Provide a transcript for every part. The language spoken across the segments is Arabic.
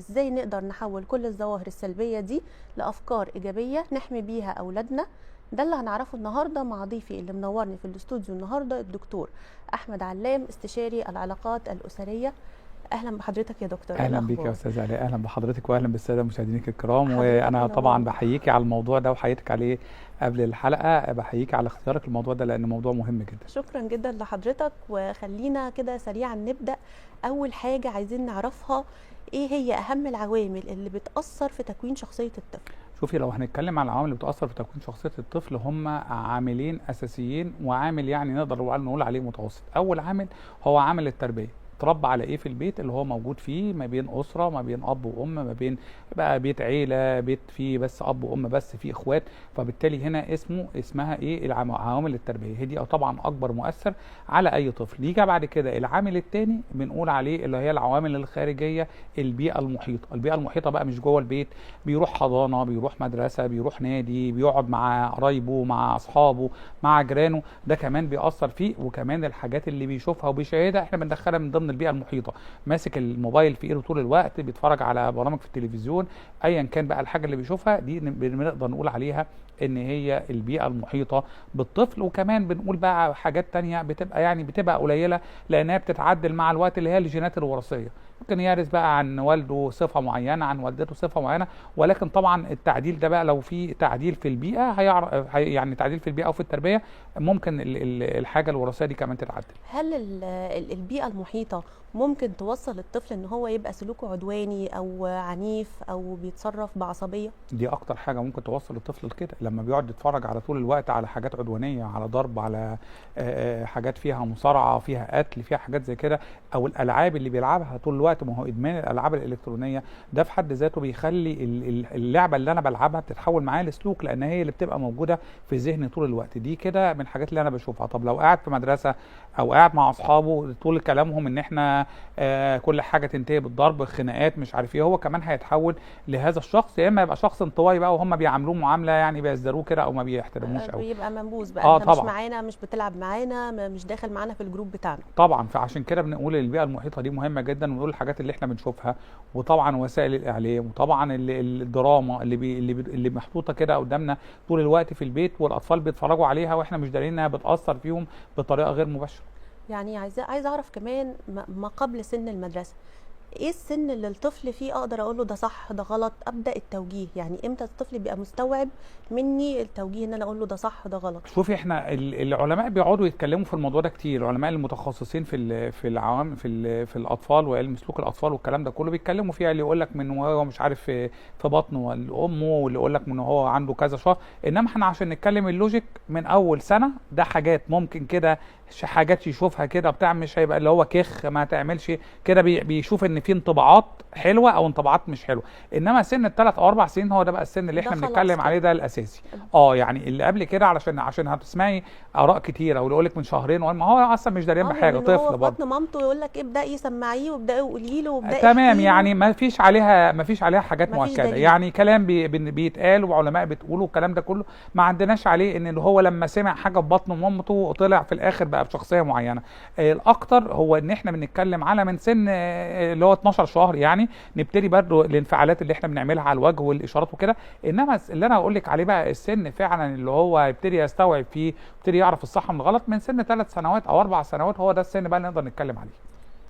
ازاي نقدر نحول كل الظواهر السلبية دي لأفكار إيجابية نحمي بيها أولادنا. ده اللي هنعرفه النهاردة مع ضيفي اللي منورني في الاستوديو النهاردة، الدكتور أحمد علام، استشاري العلاقات الأسرية. اهلا بحضرتك يا دكتور. اهلا بيك يا استاذ علاء، اهلا بحضرتك واهلا بالساده مشاهدينك الكرام. وانا طبعا بحييكي على الموضوع ده وحييتك عليه قبل الحلقه، بحييكي على اختيارك الموضوع ده لانه موضوع مهم جدا. شكرا جدا لحضرتك. وخلينا كده سريعا نبدا. اول حاجه عايزين نعرفها، ايه هي اهم العوامل اللي بتاثر في تكوين شخصيه الطفل؟ شوفي، لو هنتكلم عن العوامل اللي بتاثر في تكوين شخصيه الطفل، هم عاملين اساسيين وعامل يعني نقدر نقول عليه متوسط. اول عامل هو عامل التربيه، اتربى على ايه في البيت اللي هو موجود فيه، ما بين اسره، ما بين اب وام، ما بين بقى بيت عيله، بيت فيه بس اب وام بس فيه اخوات، فبالتالي هنا اسمها ايه؟ عوامل التربيه. هي دي طبعا اكبر مؤثر على اي طفل. يجي بعد كده العامل الثاني بنقول عليه اللي هي العوامل الخارجيه، البيئه المحيطه. البيئه المحيطه بقى مش جوه البيت، بيروح حضانه، بيروح مدرسه، بيروح نادي، بيقعد مع قرايبه، مع اصحابه، مع جيرانه، ده كمان بيأثر فيه. وكمان الحاجات اللي بيشوفها وبيشاهدها احنا بندخلها من ضمن البيئه المحيطه. ماسك الموبايل في ايده طول الوقت، بيتفرج على برامج في التلفزيون، ايا كان بقى الحاجه اللي بيشوفها دي بنقدر نقول عليها ان هي البيئه المحيطه بالطفل. وكمان بنقول بقى حاجات تانية بتبقى قليله لانها بتتعدل مع الوقت، اللي هي الجينات الوراثيه. ممكن يرث بقى عن والده صفه معينه، عن والدته صفه معينه، ولكن طبعا التعديل ده بقى لو في تعديل في البيئه يعني تعديل في البيئه او في التربيه، ممكن الحاجه الوراثيه دي كمان تتعدل. هل البيئه المحيطه ممكن توصل الطفل ان هو يبقى سلوكه عدواني او عنيف او بيتصرف بعصبيه؟ دي اكتر حاجه ممكن توصل الطفل لكده، لما بيقعد يتفرج على طول الوقت على حاجات عدوانيه، على ضرب، على حاجات فيها مصارعه، فيها قتل، فيها حاجات زي كده، او الالعاب اللي بيلعبها طول الوقت. ما هو ادمان الالعاب الالكترونيه ده في حد ذاته بيخلي اللعبه اللي انا بلعبها بتتحول معايا لسلوك، لان هي اللي بتبقى موجوده في ذهني طول الوقت. دي كده من الحاجات اللي انا بشوفها. طب لو قاعد في مدرسه او قاعد مع اصحابه طول كلامهم ان احنا كل حاجه تنتهي بالضرب، خناقات، مش عارف ايه، هو كمان هيتحول لهذا الشخص. يا اما يبقى شخص انطوائي بقى وهم بيعاملوه معامله يعني بيزدروه كده او ما بيحترموش قوي، بيبقى منبوذ بقى. انت طبعا مش معانا، مش بتلعب معانا، مش داخل معانا في الجروب بتاعنا طبعا. فعشان كده بنقول البيئه المحيطه دي مهمه جدا، ونقول الحاجات اللي احنا بنشوفها، وطبعا وسائل الاعلام، وطبعا الدراما اللي محطوطه كده قدامنا طول الوقت في البيت، والاطفال بيتفرجوا عليها واحنا مش دارين انها بتاثر فيهم بطريقه غير مباشره. يعني عايزه اعرف كمان ما قبل سن المدرسه، ايه السن اللي الطفل فيه اقدر اقول له ده صح ده غلط؟ ابدا التوجيه، يعني امتى الطفل بيبقى مستوعب مني التوجيه ان انا اقول له ده صح ده غلط؟ شوفي، احنا العلماء بيقعدوا يتكلموا في الموضوع ده كتير. العلماء المتخصصين في العوام في الاطفال وعلم سلوك الاطفال والكلام ده كله بيتكلموا فيها. اللي يقول لك من هو مش عارف في بطنه امه، واللي يقول لك من هو عنده كذا شهر. انما احنا عشان نتكلم اللوجيك من اول سنه، ده حاجات ممكن كده، حاجات يشوفها كده بتاع، مش هيبقى اللي هو كخ ما تعملش كده، بيشوف ان في انطباعات حلوه او انطباعات مش حلوه. انما سن الثلاث او 4 سنين هو ده بقى السن اللي احنا بنتكلم عليه، ده الاساسي. يعني اللي قبل كده علشان هتسمعي اراء كتيره، واللي يقول لك من شهرين، ما هو اصلا مش دارين بحاجه، طفل برضه. بطن مامته يقول لك ابداي سمعيه وابداي قولي له وابداي تمام. يعني ما فيش عليها حاجات مؤكده، يعني كلام بيتقال وعلماء بتقوله والكلام ده كله، ما عندناش عليه ان اللي هو لما سمع حاجه في بطن مامته طلع في الاخر بقى بشخصيه معينه. الاكتر هو ان احنا بنتكلم على من سن اللي هو 12 شهر، يعني نبتدي برضه الانفعالات اللي احنا بنعملها على الوجه والاشارات وكده. انما اللي انا هقول لك عليه بقى السن فعلا اللي هو يبتدي يستوعب فيه، يبتدي يعرف الصح من الغلط، من سن 3 سنوات او 4 سنوات. هو ده السن بقى اللي نقدر نتكلم عليه.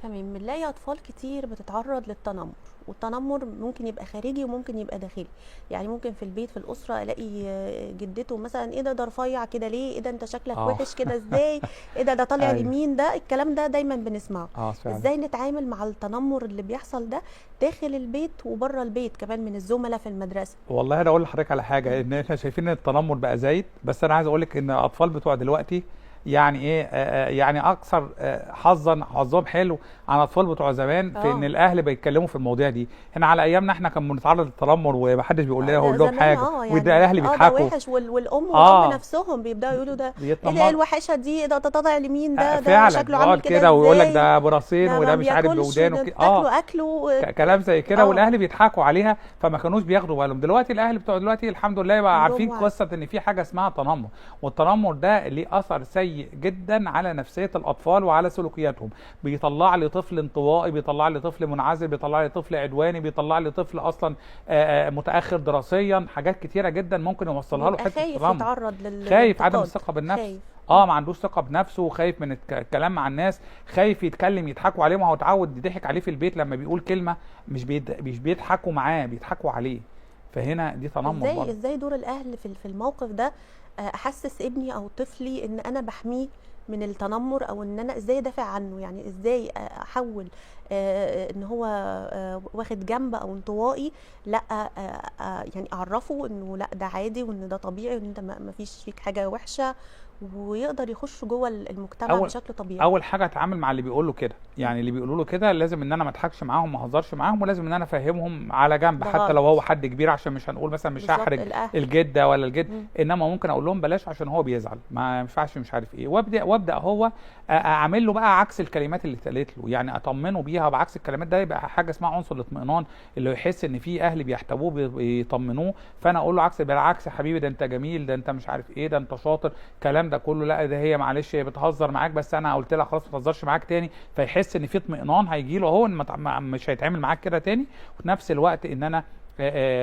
تمام. بنلاقي اطفال كتير بتتعرض للتنمر، والتنمر ممكن يبقى خارجي وممكن يبقى داخلي. يعني ممكن في البيت في الاسره الاقي جدته مثلا، ايه ده رفيع كده ليه، ايه ده انت شكلك وحش كده ازاي، ايه ده طالع اليمين ده. الكلام ده دايما بنسمعه. ازاي نتعامل مع التنمر اللي بيحصل ده داخل البيت وبره البيت كمان من الزملاء في المدرسه؟ والله انا اقول لحضرتك على حاجه، ان احنا شايفين ان التنمر بقى زايد، بس انا عايز اقول لك ان الاطفال بتوع دلوقتي يعني ايه يعني اكثر حظهم حلو عن الاطفال بتوع زمان في ان الاهل بيتكلموا في المواضيع دي. احنا على ايامنا احنا كنا بنتعرض للتنمر ومحدش بيقول لنا هو لهم حاجه، يعني وده الاهل بيضحكوا. ده وحش، والام والاب نفسهم بيبداوا يقولوا ده ايه الوحشه دي، ده طالع اليمين ده شكله عامل كده ويقول لك ده ابو راسين وده مش عارف بودانه اكله كلام زي كده. والاهل بيضحكوا عليها، فما كانوش بياخدوا بالهم. دلوقتي الاهل بتوع دلوقتي الحمد لله بقى عارفين قصه ان في حاجه اسمها تنمر، والتنمر ده ليه اثر سيء سيء جدا على نفسيه الاطفال وعلى سلوكياتهم. بيطلع لي طفل انطوائي، بيطلع لي طفل منعزل، بيطلع لي طفل عدواني، بيطلع لي طفل اصلا متاخر دراسيا. حاجات كتيره جدا ممكن يوصلها له بيبقى حته خايف التنمر. يتعرض خايف، عدم للانتقاد. الثقه بالنفس. خايف. ما عندوش ثقه بنفسه، خايف من الكلام مع الناس، خايف يتكلم يضحكوا عليه. ما هو اتعود يضحك عليه في البيت، لما بيقول كلمه مش بيضحكوا معاه، بيضحكوا عليه. فهنا دي تنمر برضه. ازاي دور الاهل في الموقف ده؟ احسس ابني او طفلي ان انا بحميه من التنمر، او ان انا ازاي ادافع عنه. يعني ازاي احول ان هو واخد جنب او انطوائي، لا يعني اعرفه انه لا ده عادي، وان ده طبيعي، وان انت ما فيش فيك حاجه وحشه، ويقدر يخش جوه المجتمع بشكل طبيعي. اول حاجه اتعامل مع اللي بيقول له كده، يعني اللي بيقولوا له كده لازم ان انا ما اضحكش معاهم، ما اهزرش معاهم، ولازم ان انا افهمهم على جنب، حتى لو هو حد كبير، عشان مش هنقول مثلا مش هحرج الجده ولا الجد، انما ممكن اقول لهم بلاش عشان هو بيزعل، ما ينفعش مش عارف ايه، وابدا هو اعمل له بقى عكس الكلمات اللي اتقالت له، يعني اطمنه بيها بعكس الكلمات. ده يبقى حاجه اسمها عنصر الاطمئنان، اللي يحس ان في اهل بيحتووه بيطمنوه. فانا اقول له بالعكس يا حبيبي، ده انت جميل، ده انت مش عارف ايه، ده انت شاطر، الكلام ده كله، لا ده هي معلش هي بتهزر معاك، بس انا قلت لها خلاص ما تهزرش معاك تاني. فيحس ان في اطمئنان هيجي له هو، ان مش هيتعامل معاك كده تاني، وفي نفس الوقت ان انا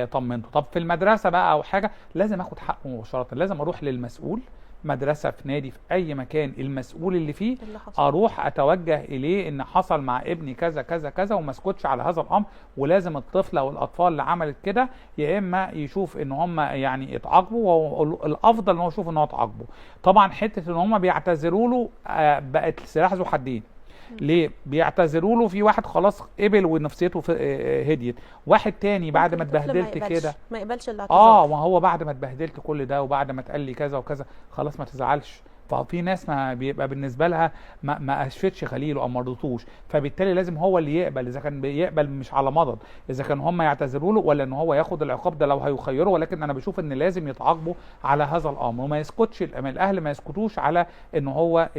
طمنته. طب في المدرسه بقى او حاجه، لازم اخد حقه مباشره، لازم اروح للمسؤول، مدرسه في نادي في اي مكان، المسؤول اللي فيه اروح اتوجه اليه ان حصل مع ابني كذا كذا كذا، وما اسكتش على هذا الامر. ولازم الطفل او الاطفال اللي عملت كده يا اما يشوف ان هم يعني اتعاقبوا، والافضل ان هو يشوف ان هو اتعاقبوا. طبعا حته ان هم بيعتذروا له بقت سلاح ذو حدين. ليه بيعتذروا له؟ في واحد خلاص قبل ونفسيته هديت، واحد تاني بعد ما اتبهدلت كده ما يقبلش الاعتذار. ما هو بعد ما اتبهدلت كل ده، وبعد ما اتقال لي كذا وكذا، خلاص ما تزعلش. ففي ناس ما بيبقى بالنسبه لها ما اشفتش خليله او ما رضتوش، فبالتالي لازم هو اللي يقبل، اذا كان بيقبل مش على مضض، اذا كان هم يعتذروا له ولا ان هو ياخد العقاب ده لو هيخيره. ولكن انا بشوف ان لازم يتعاقبوا على هذا الامر، وما يسكتش الاهل ما يسكتوش على ان هو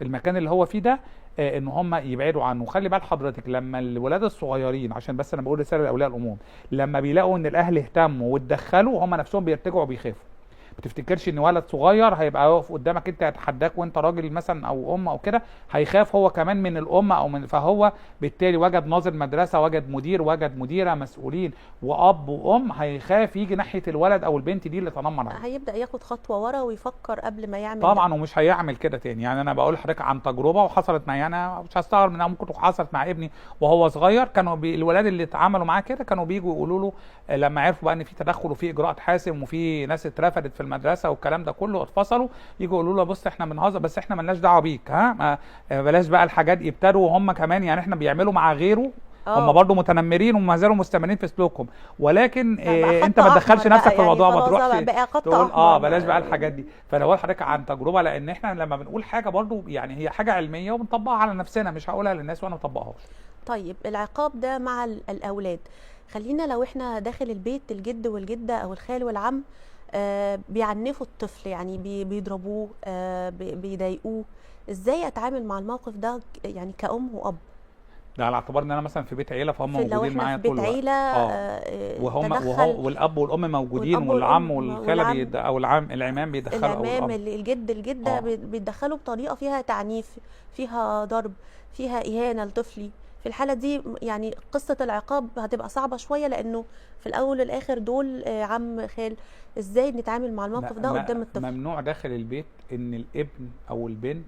المكان اللي هو فيه ده ان هم يبعدوا عنه. خلي بال حضرتك لما الولاد الصغيرين، عشان بس انا بقول رساله لاولياء الامور، لما بيلاقوا ان الاهل اهتموا واتدخلوا، هم نفسهم بيرتجعوا وبيخافوا. ما تفتكرش ان ولد صغير هيبقى واقف قدامك انت يتحداك وانت راجل مثلا او ام او كده، هيخاف هو كمان من الام او من، فهو بالتالي وجد ناظر مدرسه، وجد مدير، وجد مديره، مسؤولين واب وام، هيخاف يجي ناحيه الولد او البنت دي اللي تنمر عليه، هيبدا ياخد خطوه ورا ويفكر قبل ما يعمل طبعا ده. ومش هيعمل كده تاني. يعني انا بقول لحضرتك عن تجربه وحصلت معايا، انا مش هستغرب منها، ممكن تكون حصلت مع ابني وهو صغير. كانوا الولاد اللي اتعاملوا معاه كده كانوا بيجوا يقولوا له لما عرفوا بقى ان في تدخل وفي اجراءات حاسم وفي ناس اترفدت في المدرسه والكلام ده كله اتفصلوا، يجوا يقولوا له بص احنا بنهزر بس احنا مالناش دعوه بيك، بلاش بقى الحاجات. يبتدوا هم كمان، يعني احنا بيعملوا مع غيره، هم برضو متنمرين وما زالوا مستمرين في سلوكهم، ولكن انت ما تدخلش نفسك في الموضوع، ما تروحش تقول بلاش بقى الحاجات دي. فانا بقول لحضرتك عن تجربه، لان احنا لما بنقول حاجه برضو يعني هي حاجه علميه وبنطبقها على نفسنا، مش هقولها للناس وانا ما اطبقهاش. طيب العقاب ده مع الاولاد، خلينا لو احنا داخل البيت الجد والجده او الخال والعم بيعنفوا الطفل، يعني بيضربوه، بيضايقوه، ازاي اتعامل مع الموقف ده يعني كأم وأب؟ ده على اعتبار ان انا مثلا في بيت عيله، فهم موجودين معايا طول الوقت. لو احنا في بيت عيله وهو والاب والام موجودين، والعم والخاله او العمام بيدخلوا، العمام الجد الجده بيتدخلوا بطريقه فيها تعنيف، فيها ضرب، فيها اهانه لطفلي. في الحاله دي يعني قصه العقاب هتبقى صعبه شويه، لانه في الاول والاخر دول عم خال. ازاي نتعامل مع الموقف ده قدام الطفل؟ ممنوع داخل البيت ان الابن او البنت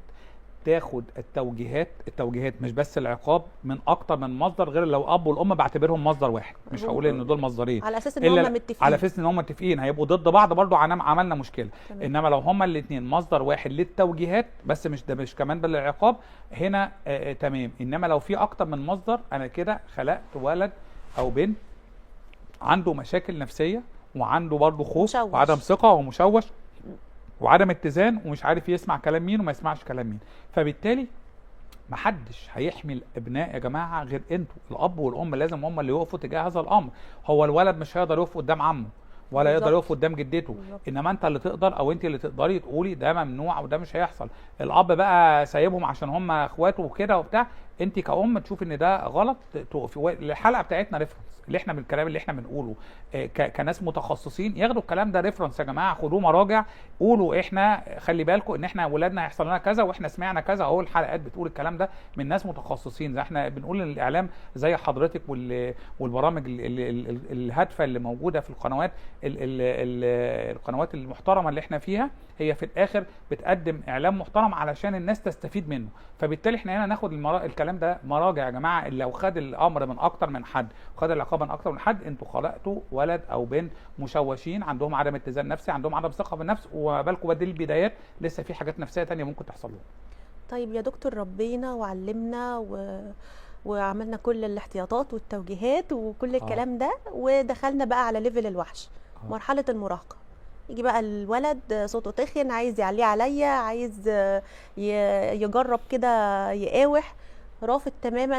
تاخد التوجيهات مش بس العقاب من اكتر من مصدر، غير لو اب والام بعتبرهم مصدر واحد، مش هقول ان دول مصدرين، على اساس ان هم متفقين، على اساس ان هم متفقين هيبقوا ضد بعض برضو عملنا مشكله. انما لو هم الاثنين مصدر واحد للتوجيهات بس، مش ده مش كمان بالعقاب، هنا تمام. انما لو في اكتر من مصدر، انا كده خلقت ولد او بنت عنده مشاكل نفسيه، وعنده برضو خوف وعدم ثقه ومشوش وعدم اتزان، ومش عارف يسمع كلام مين وما يسمعش كلام مين. فبالتالي محدش هيحمي الابناء يا جماعه غير انتوا، الاب والام لازم هم اللي يقفوا تجاه هذا الامر. هو الولد مش هيقدر يقف قدام عمه ولا يقدر يقف قدام جدته، انما انت اللي تقدر او انت اللي تقدري تقولي ده ممنوع وده مش هيحصل. الاب بقى سايبهم عشان هم اخواته وكده وبتاع، انت كأم تشوف ان ده غلط تقفي. الحلقه بتاعتنا ريفرنس اللي احنا من الكلام اللي احنا بنقوله كناس متخصصين، ياخدوا الكلام ده ريفرنس يا جماعه، خدوه مراجع، قولوا احنا خلي بالكم ان احنا ولادنا هيحصل لنا كذا واحنا سمعنا كذا، اهو الحلقات بتقول الكلام ده من ناس متخصصين. زي احنا بنقول ان الاعلام زي حضرتك والبرامج الهادفه اللي موجوده في القنوات القنوات المحترمه اللي احنا فيها، هي في الاخر بتقدم اعلام محترم علشان الناس تستفيد منه. فبالتالي احنا هنا ناخد الكلام ده مراجع يا جماعه. لو خد الامر من اكتر من حد، خد العقاب من اكتر من حد، انتوا خلقتوا ولد او بنت مشوشين، عندهم عدم اتزان نفسي، عندهم عدم ثقه بالنفس، وما بالكم بدل البدايات لسه في حاجات نفسيه ثانيه ممكن تحصل لهم. طيب يا دكتور، ربينا وعلمنا وعملنا كل الاحتياطات والتوجيهات وكل الكلام ده، ودخلنا بقى على ليفل الوحش، مرحله المراهقه. يجي بقى الولد صوته تخن، عايز يعليه عليا، عايز يجرب كده يقاوح، رافض تماما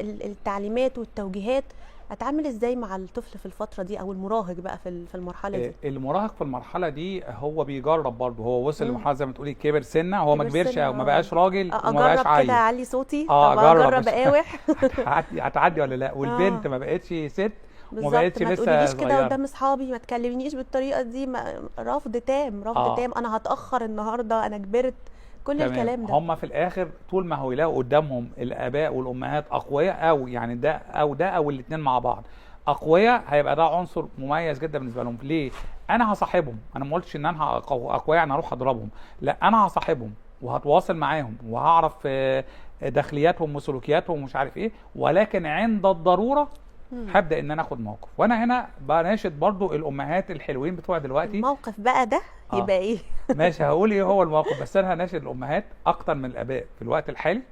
التعليمات والتوجيهات. اتعامل ازاي مع الطفل في الفتره دي، او المراهق بقى في المرحله دي؟ المراهق في المرحله دي هو بيجرب برضه، هو وصل لمرحله زي ما تقولي كبر سنه، هو ما كبرش او ما بقاش راجل وما بقاش عيل. اجرب كده اعلي صوتي، طب اجرب اقاوح هتعدي ولا لا؟ والبنت ما بقتش ست وما بقتش ما لسه تقوليش كده قدام اصحابي، ما تكلمنيش بالطريقه دي، رفض تام، رفض تام، انا هتاخر النهارده، انا كبرت، كل الكلام ده. هم في الاخر طول ما هو يلاقوا قدامهم الاباء والامهات اقوياء، او يعني ده او الاثنين مع بعض اقوياء، هيبقى ده عنصر مميز جدا بالنسبه لهم. ليه؟ انا هصاحبهم، انا ما قلتش ان انا اقوياء انا هروح اضربهم، لا، انا هصاحبهم وهتواصل معاهم وهعرف داخلياتهم وسلوكياتهم ومش عارف ايه، ولكن عند الضروره هبدا ان انا اخد موقف. وانا هنا بناشد برضو الامهات الحلوين بتوع دلوقتي. الموقف بقى ده يبقى ايه؟ ماشي، هقول ايه هو الموقف، بس انا هناشد الامهات اكتر من الاباء في الوقت الحالي.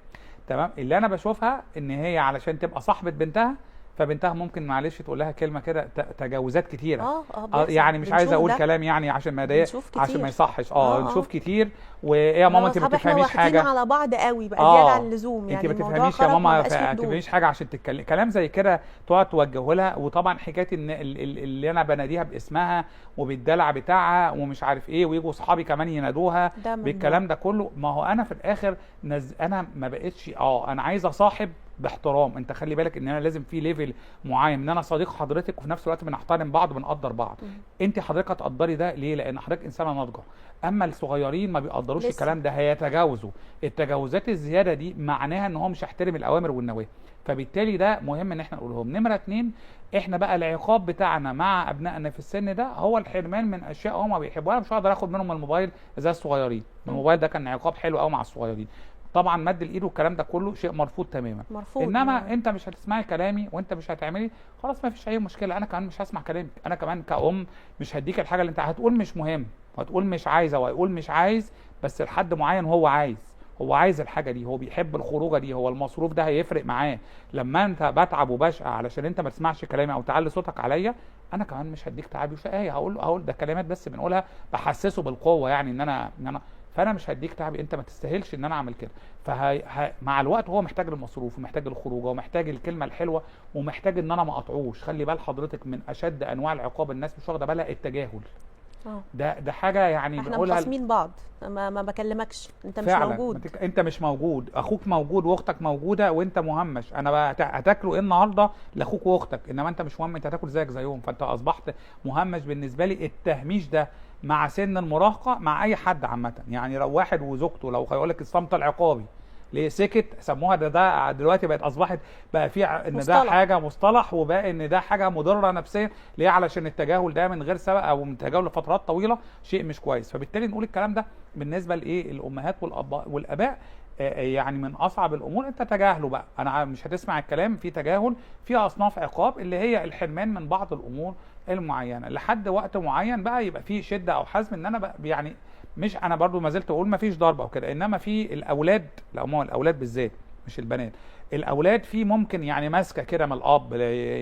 تمام، اللي انا بشوفها ان هي علشان تبقى صاحبه بنتها، فبنتها ممكن معلش تقول لها كلمه كده تجاوزات كتيره. يعني مش عايز اقول كلام يعني عشان ما يضايق، عشان ما يصحش. نشوف كتير. وايه يا ماما انت ما بتفهميش حاجه، على بعض قوي بقى زياده عن اللزوم، يعني انت ما بتفهميش يا ماما، ما بتفهميش حاجه عشان تتكلم كلام زي كده، تقعد توجهه لها. وطبعا حكايه ان اللي انا بناديها باسمها وبالدلع بتاعها ومش عارف ايه، ويجوا اصحابي كمان ينادوها بالكلام ده كله، ما هو انا في الاخر انا ما بقتش انا عايز اصاحب باحترام. انت خلي بالك ان انا لازم في ليفل معين، ان انا صديق حضرتك وفي نفس الوقت بنحترم بعض وبنقدر بعض. انت حضرتك هتقدري ده ليه؟ لان حضرتك انسانه ناضجه. اما الصغيرين ما بيقدروش الكلام ده، هيتجاوزوا. التجاوزات الزياده دي معناها ان هو مش هيحترم الاوامر والنواهي، فبالتالي ده مهم ان احنا نقولهم. نمره 2، احنا بقى العقاب بتاعنا مع ابنائنا في السن ده هو الحرمان من اشياء هم بيحبوها. انا مش هقدر اخد منهم الموبايل زي الصغيرين، الموبايل ده كان عقاب حلو قوي مع الصغيرين. طبعا مد الايد والكلام ده كله شيء مرفوض تماما، مرفوض. انما انت مش هتسمعي كلامي وانت مش هتعملي، خلاص ما فيش اي مشكله، انا كمان مش هسمع كلامك، انا كمان كأم مش هديك الحاجه اللي انت هتقول مش مهم، وهتقول مش عايزه، وهيقول مش عايز، بس لحد معين هو عايز الحاجه دي، هو بيحب الخروجه دي، هو المصروف ده هيفرق معاه. لما انت بتعب وبشقى علشان انت ما تسمعش كلامي او تعلي صوتك عليا، انا كمان مش هديك تعبي وشقايه، هقول ده كلمات بس بنقولها بحسسه بالقوه، يعني ان انا فانا مش هديك تعبي، انت ما تستاهلش ان انا اعمل كده. مع الوقت هو محتاج المصروف ومحتاج الخروجه ومحتاج الكلمه الحلوه ومحتاج ان انا ما اقطعوش. خلي بال حضرتك من اشد انواع العقاب الناس مش واخده بالها التجاهل. ده حاجه يعني احنا مخاصمين بعض، ما بكلمكش، انت مش موجود، انت مش موجود، اخوك موجود واختك موجوده وانت مهمش. انا بقى هتاكلوا ايه النهارده لاخوك واختك، انما انت مش مهم، انت هتاكل زيك زيهم، فانت اصبحت مهمش بالنسبه لي. التهميش ده مع سن المراهقه مع اي حد عامه، يعني لو واحد وزوجته لو هيقول لك الصمت العقابي ليه سكت، سموها ده دلوقتي بقت اصبحت بقى في ان مصطلح. ده حاجه مصطلح، وبقى ان ده حاجه مضره نفسيا. ليه؟ علشان التجاهل ده من غير سبب او من تجاهل لفترات طويله شيء مش كويس. فبالتالي نقول الكلام ده بالنسبه لايه الامهات والاباء، يعني من اصعب الامور انت تجاهله بقى. انا مش هتسمع الكلام، في تجاهل، في اصناف عقاب اللي هي الحرمان من بعض الامور المعينه لحد وقت معين، بقى يبقى في شده او حزم ان انا بقى يعني مش انا برضو ما زلت بقول ما فيش ضرب او كده، انما في الاولاد، الاولاد بالذات مش البنات، الاولاد في ممكن يعني ماسكه كده من الاب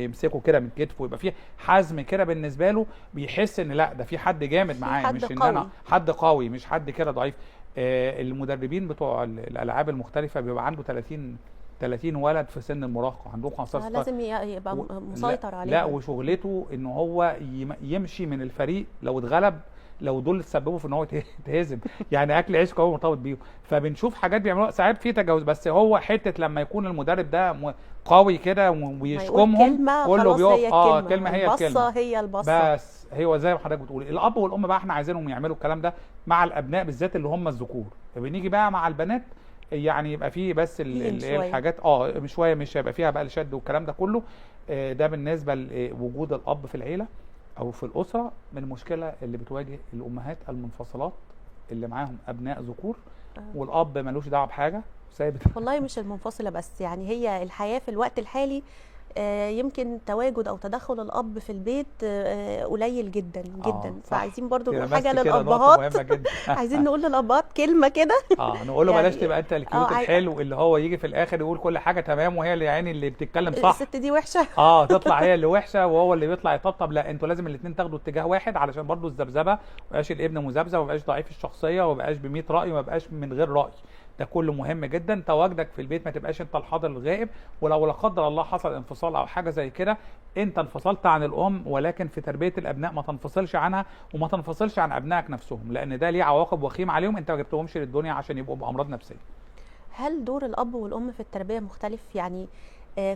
يمسكه كده من كتفه، يبقى في حزم كده بالنسبه له، بيحس ان لا ده في حد جامد معايا، مش ان انا حد قوي، مش حد كده ضعيف. المدربين بتوع الالعاب المختلفه بيبقى عنده 30 ولد في سن المراهقه، عندهم 15 لازم يبقى مسيطر عليه. لا وشغلته ان هو يمشي من الفريق، لو اتغلب لو دول تسببوا في ان هو يتهزم. يعني اكل عيش هو مرتبط بيهم. فبنشوف حاجات بيعملوها ساعات في تجاوز، بس هو حته لما يكون المدرب ده قوي كده ما يقول ويشكمهم كلمة كله خلاص بيقف. هي الكلمة، كلمه هي البصة الكلمه. هي البصة. بس هو زي ما حضرتك بتقولي، الاب والام بقى احنا عايزينهم يعملوا الكلام ده مع الابناء بالذات اللي هم الذكور. بنيجي بقى مع البنات يعني يبقى فيه بس لين اللي هي شوية. الحاجات مش شويه، مش هيبقى فيها بقى الشد والكلام ده كله. ده بالنسبه لوجود الاب في العيله او في الاسره. من المشكله اللي بتواجه الامهات المنفصلات اللي معاهم ابناء ذكور، والاب ملوش دعوه بحاجه سايب. والله مش المنفصلة بس، يعني هي الحياة في الوقت الحالي يمكن تواجد او تدخل الاب في البيت قليل جدا جدا. صح. فعايزين برضو كده نقول حاجه بس كده نقطه للابهات. مهمه جدا. عايزين نقول للابهات كلمه كده. نقول له يعني بلاش تبقى انت الكيوت الحلو اللي هو يجي في الاخر يقول كل حاجه تمام وهي اللي يعني اللي بتتكلم صح. الست دي وحشه. تطلع هي اللي وحشه وهو اللي بيطلع يطبطب. لا، انتوا لازم الاثنين تاخدوا اتجاه واحد علشان برضو الذبذبه، ما يبقاش الابن مذبذب، ما يبقاش ضعيف الشخصيه، وما يبقاش ب 100 راي، وما يبقاش من غير راي. ده كله مهم جدا. تواجدك في البيت، ما تبقاش انت الحاضر الغائب. ولو لا قدر الله حصل انفصال او حاجه زي كده، انت انفصلت عن الام، ولكن في تربيه الابناء ما تنفصلش عنها، وما تنفصلش عن ابنائك نفسهم، لان ده ليه عواقب وخيمه عليهم انت ما جبتهمش للدنيا عشان يبقوا بامراض نفسيه. هل دور الاب والام في التربيه مختلف؟ يعني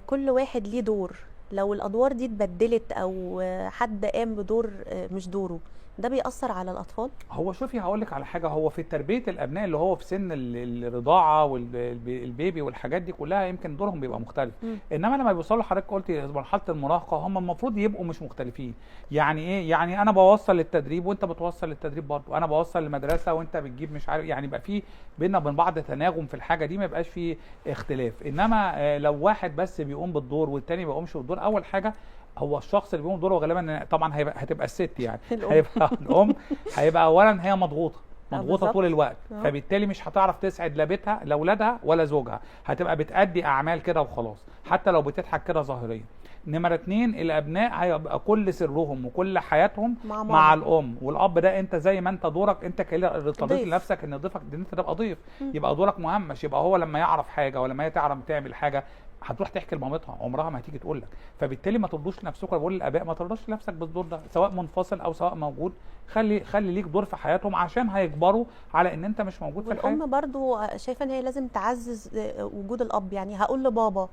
كل واحد ليه دور. لو الادوار دي اتبدلت او حد قام بدور مش دوره، ده بيأثر على الاطفال؟ هو شوفي هقول لك على حاجه، هو في تربيه الابناء اللي هو في سن الرضاعه والبيبي والحاجات دي كلها يمكن دورهم بيبقى مختلف. انما لما بيوصلوا حضرتك قلتي مرحله المراهقه، هم المفروض يبقوا مش مختلفين. يعني ايه؟ يعني انا بوصل للتدريب وانت بتوصل للتدريب برضه، انا بوصل للمدرسه وانت بتجيب مش عارف، يعني يبقى في بيننا وبين بعض تناغم في الحاجه دي، ما يبقاش في اختلاف. انما لو واحد بس بيقوم بالدور والتاني ما بيقومش بالدور، اول حاجه هو الشخص اللي بيقوم بدوره غالبا طبعا هتبقى الست يعني. هيبقى الام، هيبقى اولا هي مضغوطه طول الوقت، فبالتالي مش هتعرف تسعد لا بيتها لا اولادها ولا زوجها، هتبقى بتأدي اعمال كده وخلاص، حتى لو بتضحك كده ظاهريا. نمرة 2، الابناء هيبقى كل سرهم وكل حياتهم مع الام والاب. ده انت زي ما انت دورك، انت ارتضيت لنفسك ان ضيفك ان انت تبقى ضيف، يبقى دورك مهمش. يبقى هو لما يعرف حاجه ولما هي تعرف تعمل حاجه هتروح تحكي لمامتها، عمرها ما هتيجي تقول لك. فبالتالي ما ترضوش لنفسكم. انا بقول للاباء ما ترضاش لنفسك بالدور ده، سواء منفصل او سواء موجود. خلي ليك دور في حياتهم عشان هيكبروا على ان انت مش موجود في الحياه. والام برضو شايفه ان هي لازم تعزز وجود الاب. يعني هقول لبابا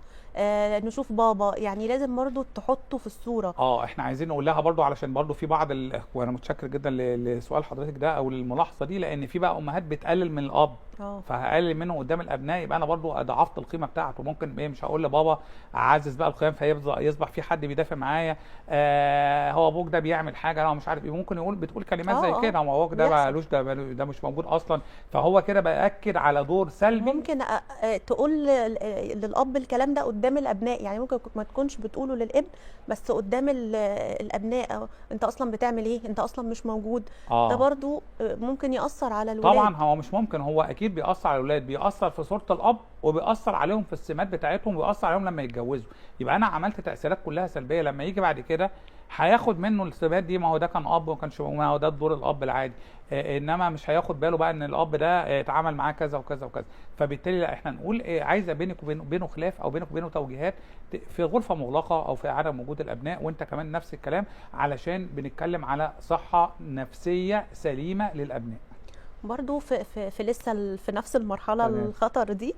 نشوف بابا، يعني لازم برضو تحطه في الصوره. احنا عايزين نقول لها برضو علشان برضو في بعض وانا متشكر جدا لسؤال حضرتك ده او للملاحظه دي، لان في بقى امهات بتقلل من الاب، فهقلل منه قدام الابناء، يبقى انا برضو ضعفت القيمه بتاعته. ممكن مش هقول لبابا اعزز بقى القيم فيصبح في حد بيدافع معايا، هو ابوك ده بيعمل حاجه انا مش عارف ايه، ممكن بتقول كلمات زي كده، هو ابوك ده مالوش، ده مش موجود اصلا. فهو كده باكد على دور سلبي. ممكن تقول للاب الكلام ده قدام الابناء، يعني ممكن ما تكونش بتقوله للابن بس قدام الابناء، انت اصلا بتعمل ايه، انت اصلا مش موجود. ده برضو ممكن يأثر على الولاد. طبعا هو مش ممكن، هو اكيد بيأثر على الولاد، بيأثر في صورة الاب وبيأثر عليهم في السمات بتاعتهم وبيأثر عليهم لما يتجوزوا. يبقى انا عملت تأثيرات كلها سلبية، لما يجي بعد كده هياخد منه السمات دي. ما هو ده كان اب وما كانش، ما هو ده دور الاب العادي. انما مش هياخد باله بقى ان الاب ده اتعامل معاه كذا وكذا وكذا. فبالتالي لا، احنا نقول عايزه بينك وبينه خلاف او بينك وبينه توجيهات في غرفه مغلقه او في عدم وجود الابناء، وانت كمان نفس الكلام، علشان بنتكلم على صحه نفسيه سليمه للابناء. برضو في لسه في نفس المرحله الخطر دي،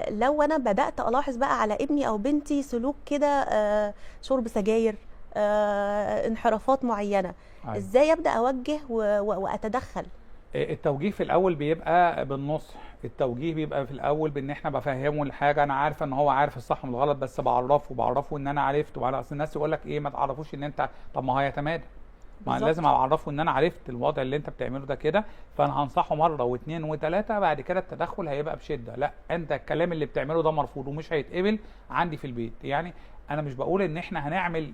لو انا بدات الاحظ بقى على ابني او بنتي سلوك كده، شرب سجاير، انحرافات معينه، ازاي ابدا اوجه واتدخل؟ التوجيه في الاول بيبقى بالنصح. التوجيه بيبقى في الاول بان احنا بفهمه الحاجه، انا عارفه ان هو عارف الصح من الغلط، بس بعرفه ان انا عرفت. وعلى اصل الناس يقول لك ايه، ما تعرفوش ان انت، طب ما هو هيتمادى. ما لازم اعرفه ان انا عرفت الوضع اللي انت بتعمله ده كده، فانا هنصحه مره واثنين وثلاثه، بعد كده التدخل هيبقى بشده. لا، انت الكلام اللي بتعمله ده مرفوض ومش هيتقبل عندي في البيت. يعني انا مش بقول ان احنا هنعمل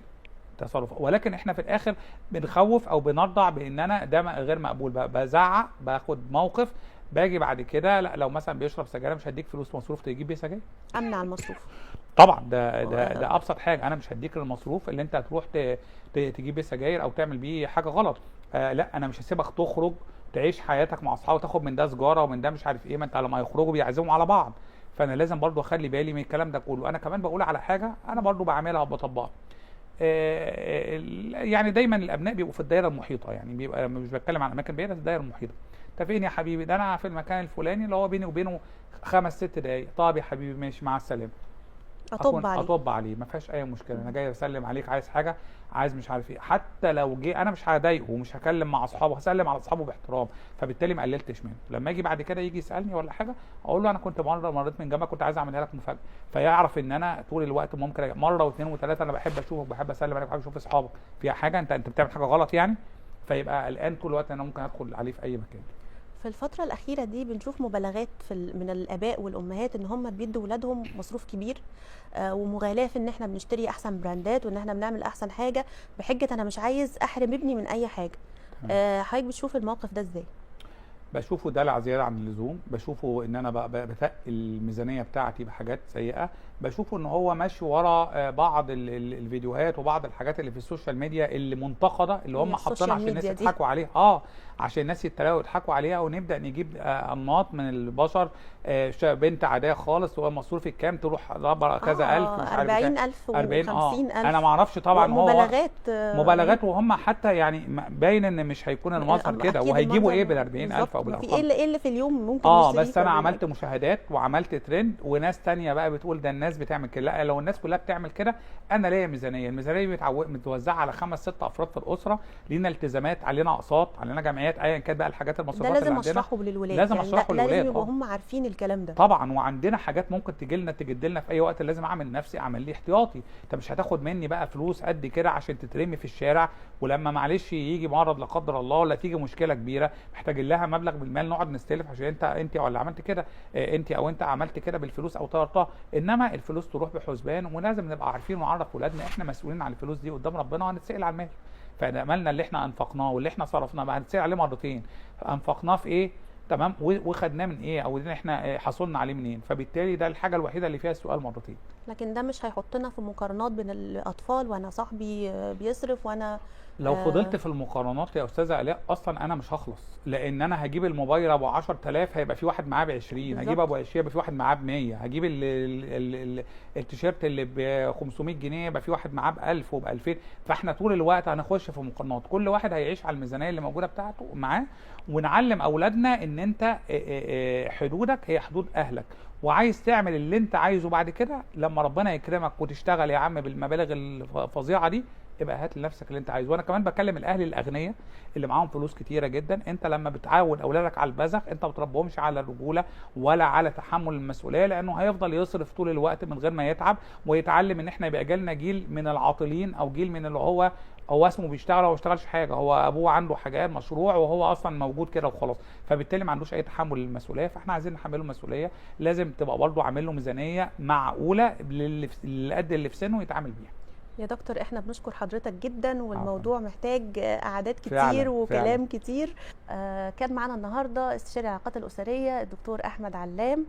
تصرف، ولكن احنا في الاخر بنخوف او بنرضع بان انا ده غير مقبول، بزعق، باخد موقف، باجي بعد كده لا، لو مثلا بيشرب سجاير مش هديك فلوس مصروف تجيب بيه سجاير، امنع المصروف. طبعا ده ابسط حاجه. انا مش هديك المصروف اللي انت هتروح تجيب بيه سجاير او تعمل بيه حاجه غلط. لا، انا مش هسيبك تخرج تعيش حياتك مع اصحابك وتاخد من ده سجاره ومن ده مش عارف ايه، ما انت لما يخرجوا بيعزموا على بعض. فانا لازم برضو اخلي بالي من الكلام ده كله. انا كمان بقول على حاجه انا برضو بعملها وبطبقها. يعني دايما الابناء بيبقوا في الدايره المحيطه، يعني بيبقى مش بتكلم عن اماكن بعيده، في الدايره المحيطه. انت فين يا حبيبي؟ ده انا في المكان الفلاني اللي هو بيني وبينه 5 6 دقايق. طب يا حبيبي ماشي، مع السلامه. اطب عليه. اطب عليه، ما فيهاش اي مشكله، انا جاي اسلم عليك، عايز حاجه، عايز مش عارف ايه. حتى لو جه انا مش هضايقه ومش هكلم مع اصحابه، هسلم على اصحابه باحترام، فبالتالي ما قللتش منه. لما يجي بعد كده يجي يسالني ولا حاجه، اقول له انا كنت مريت من جنبك، كنت عايز اعملها لك مفاجاه. فيعرف ان انا طول الوقت ممكن مره واثنين وثلاثه انا بحب اشوفك، بحب اسلم عليك، بحب اشوف اصحابك. فيها حاجه انت بتعمل حاجه غلط يعني؟ فيبقى قلقان طول الوقت ان انا ممكن ادخل عليه في اي مكان. في الفترة الأخيرة دي بنشوف مبالغات من الآباء والأمهات إن هم بيدوا ولادهم مصروف كبير، ومغالاة في إن إحنا بنشتري أحسن براندات وإن إحنا بنعمل أحسن حاجة، بحجة أنا مش عايز أحرم ابني من أي حاجة. حضرتك بتشوف الموقف ده إزاي؟ بشوفه دلع زياده عن اللزوم، بشوفه ان انا بتقل الميزانيه بتاعتي بحاجات سيئه، بشوفه ان هو ماشي ورا بعض الفيديوهات وبعض الحاجات اللي في السوشيال ميديا اللي منتقده، اللي هم حاطينها عشان الناس يضحكوا عليها، عشان الناس يتريقوا يضحكوا عليها، ونبدا نجيب انماط من البشر. بنت عاديه خالص وهو مصروفك كام، تروح ربع كذا الف، مش عارف 40,000 و50,000. انا ما اعرفش طبعا، مبالغات وهم حتى يعني باين ان مش هيكون المظهر كده، وهيجيبوا ايه بال 40,000 او بالارقام؟ ايه اللي في اليوم ممكن بس انا عملت مشاهدات وعملت ترند، وناس تانية بقى بتقول ده الناس بتعمل كده. لا، لو الناس كلها بتعمل كده، انا ليا ميزانيه، الميزانيه متوزعه على 5 6 افراد في الاسره، لينا التزامات، علينا اقساط، علينا جمعيات، ايا كانت بقى الحاجات المصروفات اللي عندنا. ده لازم اشرحه للولاد، لازم اشرحه للولاد، لازم يبقوا هم عارفين الكلام ده طبعا. وعندنا حاجات ممكن تجي لنا في اي وقت، لازم اعمل نفسي، اعمل لي احتياطي. انت مش هتاخد مني بقى فلوس قد كده عشان تترمي في الشارع، ولما معلش يجي مرض لا قدر الله، ولا تيجي مشكله كبيره محتاج لها مبلغ بالمال، نقعد نستلف عشان انت ولا عملت كده، انت عملت كده بالفلوس او طيرتها. انما الفلوس تروح بحسبان، ولازم نبقى عارفين ونعرف ولادنا احنا مسؤولين عن الفلوس دي قدام ربنا، وهنتسال على المال. فده مالنا اللي احنا انفقناه واللي احنا صرفناه بقى هنتسال عليه مرتين، انفقناه في ايه، تمام، وخدناه من ايه، او احنا حصلنا عليه منين. فبالتالي ده الحاجه الوحيده اللي فيها السؤال مرتين. لكن ده مش هيحطنا في مقارنات بين الاطفال، وانا صاحبي بيصرف وانا لو فضلت في المقارنات يا استاذه الاء، اصلا انا مش هخلص، لان انا هجيب الموبايل ابو 10,000 هيبقى في واحد معاه ب 20، هجيب ابو 20 يبقى في واحد معاه ب 100، هجيب التيشيرت اللي ب 500 جنيه يبقى في واحد معاه ب 1000 وب 2000. فاحنا طول الوقت هنخش في مقارنات، كل واحد هيعيش على الميزانيه اللي موجوده بتاعته معاه. ونعلم اولادنا ان انت حدودك هي حدود اهلك، وعايز تعمل اللي انت عايزه بعد كده لما ربنا يكرمك وتشتغل يا عم بالمبالغ الفظيعه دي، يبقى هات لنفسك اللي انت عايزه. وانا كمان بكلم الاهل الاغنياء اللي معاهم فلوس كتيره جدا، انت لما بتعود اولادك على البذخ، انت ما بتربهمش على الرجوله ولا على تحمل المسؤوليه، لانه هيفضل يصرف طول الوقت من غير ما يتعب ويتعلم ان احنا يبقى جالنا جيل من العاطلين، او جيل من اللي هو اسمه بيشتغل وما بيشتغلش حاجه، هو ابوه عنده حاجات مشروع وهو اصلا موجود كده وخلاص، فبالتالي ما عندوش اي تحمل للمسؤوليه. فاحنا عايزين نحمله مسؤوليه، لازم تبقى برضه عامل له ميزانيه معقوله اللي قد اللي في سنه يتعامل بيها. يا دكتور احنا بنشكر حضرتك جدا، والموضوع محتاج قعدات كتير فعلا وكلام كتير. كان معانا النهارده استشاري العلاقات الاسريه الدكتور احمد علام.